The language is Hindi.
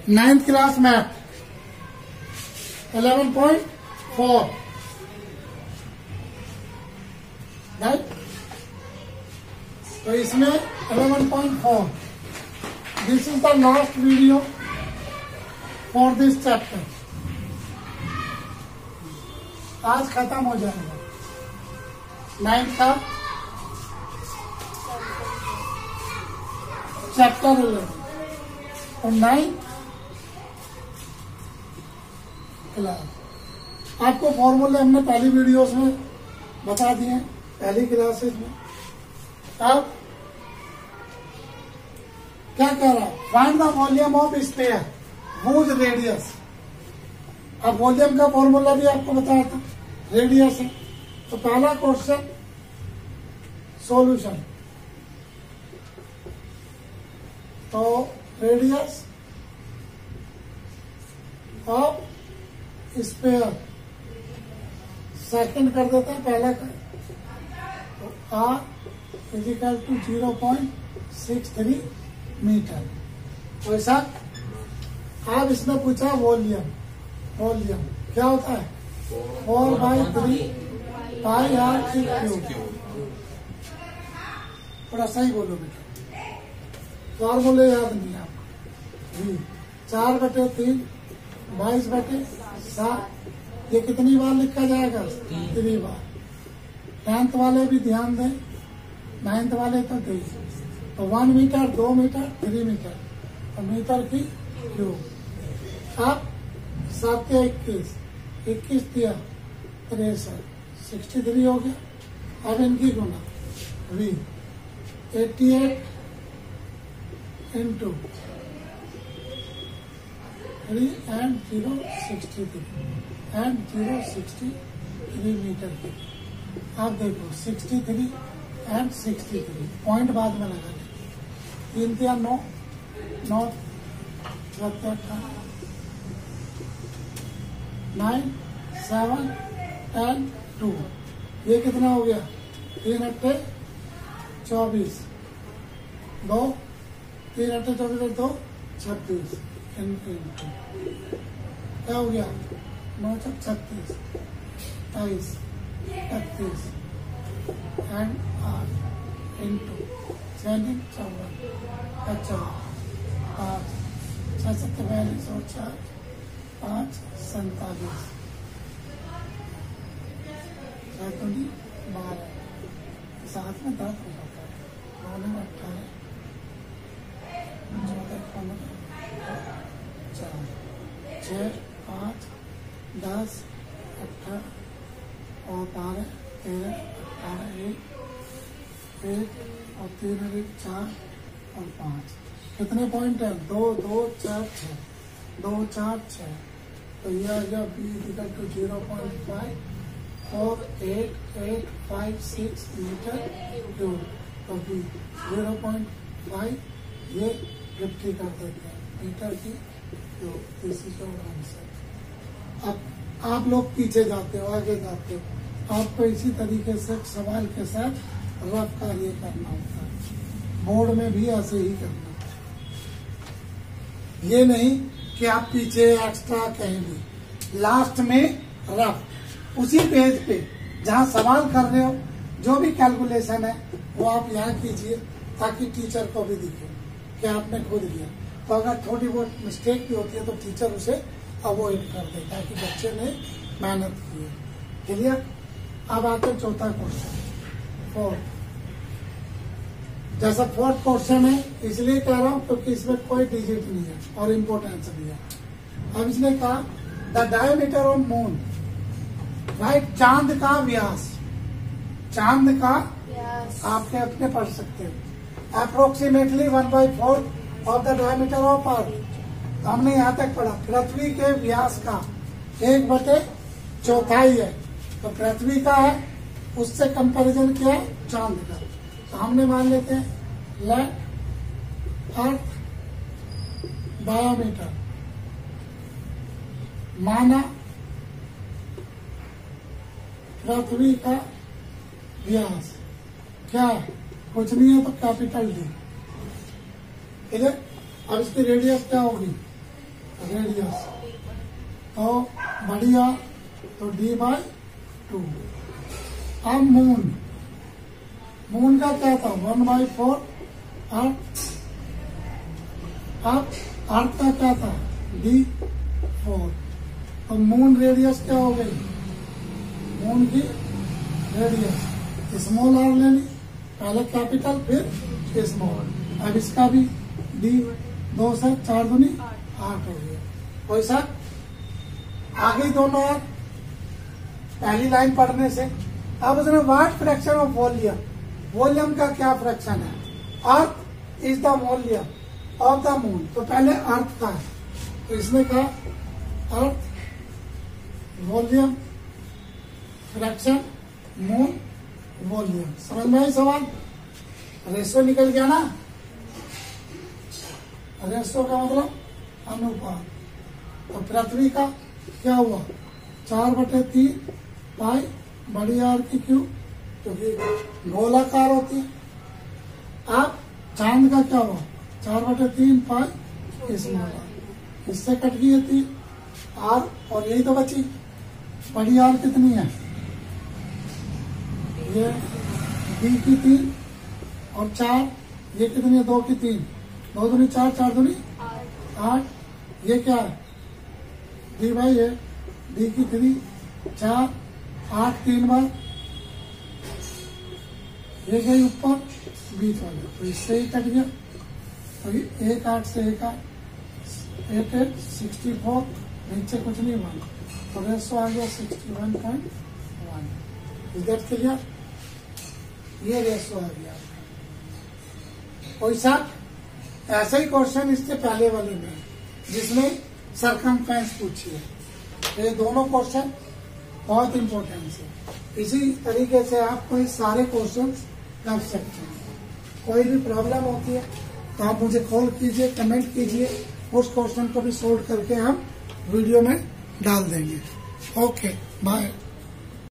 9th class math 11.4 right. तो इसमें 11.4 this is the last video for this chapter. आज खत्म हो जाएगा 9th का चैप्टर 11 और 9th क्लास। आपको फॉर्मूले हमने पहली वीडियोस में बता दिए, पहली क्लासेस में। अब क्या कह रहा है, find the volume of sphere whose radius. अब वॉल्यूम का फॉर्मूला भी आपको बताया था, रेडियस है। तो पहला क्वेश्चन सॉल्यूशन, तो रेडियस ऑफ स्फीयर सेकंड कर देते हैं पहला का, तो R इजिकल टू 0.63 मीटर। तो ऐसा अब इसने पूछा वॉल्यूम, वॉल्यूम क्या होता है 4/3 पाई आर क्यूब। थोड़ा सही बोलो बेटा, फॉर्मूले याद नहीं आपको। 4/3 22/7 ये कितनी बार लिखा जाएगा, 3 बार। 10th वाले भी ध्यान दें, 9th वाले तो दें। तो 1 मीटर, 2 मीटर, 3 मीटर, तो मीटर की क्यूब। अब 7 या 21, 21 दिया 63, 63 हो गया। अब इनकी गुना V 88 into 3 and 0.63 and 0.63 metre की। आप देखो 63 and 63 पॉइंट बाद में लगा दें। 3 या 9 9 9 7 10 2 ये कितना हो गया 3 अट्ठे 24 2 3 अट्ठे 24 2 26 क्या हो गया 9 36 23 31 एंड 8 इंटू 54 50 5 6 42 और 4 5 47 12 साथ में 10 हो जाता है 9 में 18 14 15 4 6 5 10 18 और 12 13 18 1 और 3 और 1 4 और 5 कितने पॉइंट है 2 2 4 6 2 4 6 तो यह आ गया B equal to 0.5 4 8 8 5 6 metre cube. तो B 0.5 ये 50 कर देते हैं मीटर की cube. This is your answer. अब आप लोग पीछे जाते हो, आगे जाते हो, आपको इसी तरीके से सवाल के साथ रफ कार्य करना होता है। बोर्ड में भी ऐसे ही करना, ये नहीं कि आप पीछे एक्स्ट्रा कहीं भी। लास्ट में रफ उसी पेज पे जहां सवाल कर रहे हो, जो भी कैलकुलेशन है वो आप यहाँ कीजिए ताकि टीचर को भी दिखे कि आपने खुद किया। तो अगर थोड़ी बहुत मिस्टेक भी होती है तो टीचर उसे अवॉइड कर देता है कि बच्चे ने मेहनत की है। क्लियर। अब आते चौथा क्वेश्चन 4। जैसा 4th क्वेश्चन है इसलिए कह रहा हूं क्योंकि इसमें कोई डिजिट नहीं है और इम्पोर्टेंस भी है। अब इसने कहा the diameter of moon, right, चांद का व्यास, चांद का आपके अपने पढ़ सकते हो। Approximately 1/4 of the diameter of earth. हमने यहाँ तक पढ़ा पृथ्वी के व्यास का 1/4 है। तो पृथ्वी का है, उससे कंपैरिजन किया है चांद का। तो हमने मान लेते हैं लेट अर्थ डायमीटर माना पृथ्वी का व्यास क्या है, कुछ नहीं है तो कैपिटल डी। ठीक है। अब इसकी रेडियस क्या होगी रेडियस, तो बड़ी आर तो D/2। अब मून का क्या था 1/4 अर्थ। अब अर्थ का क्या था D4, तो मून रेडियस क्या हो गई, मून की रेडियस स्मॉल आर लेनी, पहले कैपिटल फिर स्मॉल। अब इसका भी D 2 से 4 दूनी 8 हो गया। वैसा आगे दोनों आर पहली लाइन पढ़ने से। अब उसने what fraction of volume, volume का क्या फ्रैक्शन है, earth is the volume of the moon, तो पहले अर्थ का है, तो इसने कहा अर्थ वॉल्यूम फ्रैक्शन मून वॉल्यूम। समझ में आई सवाल, रेशो निकल गया ना, रेशो का मतलब अनुपात। तो पृथ्वी का क्या हुआ 4/3 पाई बड़ी आर की क्यू, क्योंकि गोलाकार होती है। अब चांद का क्या हुआ 4/3 पाई स्मॉल आर, इससे कट गई है 3 आर, और यही तो बची बड़ी आर कितनी है, ये D की 3 और 4, ये कितनी है 2 की 3, 2 दूनी 4, 4 दूनी 8, ये क्या है D/8, D की 3 4 8 3 बार, ये गई ऊपर बीच वाले, तो इससे ही कट गया, तो 1 8 से 1 8 8 64, नीचे कुछ नहीं बना, तो रेशो आ गया 61.1। इज दैट क्लियर, ये रेशो आ गया। वैसा ऐसा ही क्वेश्चन इससे पहले वाले में जिसमें सरकमफ्रेंस पूछी है, तो ये दोनों क्वेश्चन बहुत इंपॉर्टेंट है। इसी तरीके से आप कोई सारे क्वेश्चन कर सकते हैं। कोई भी प्रॉब्लम होती है तो आप मुझे कॉल कीजिए, कमेंट कीजिए, उस क्वेश्चन को भी सोल्व करके हम वीडियो में डाल देंगे। Okay bye.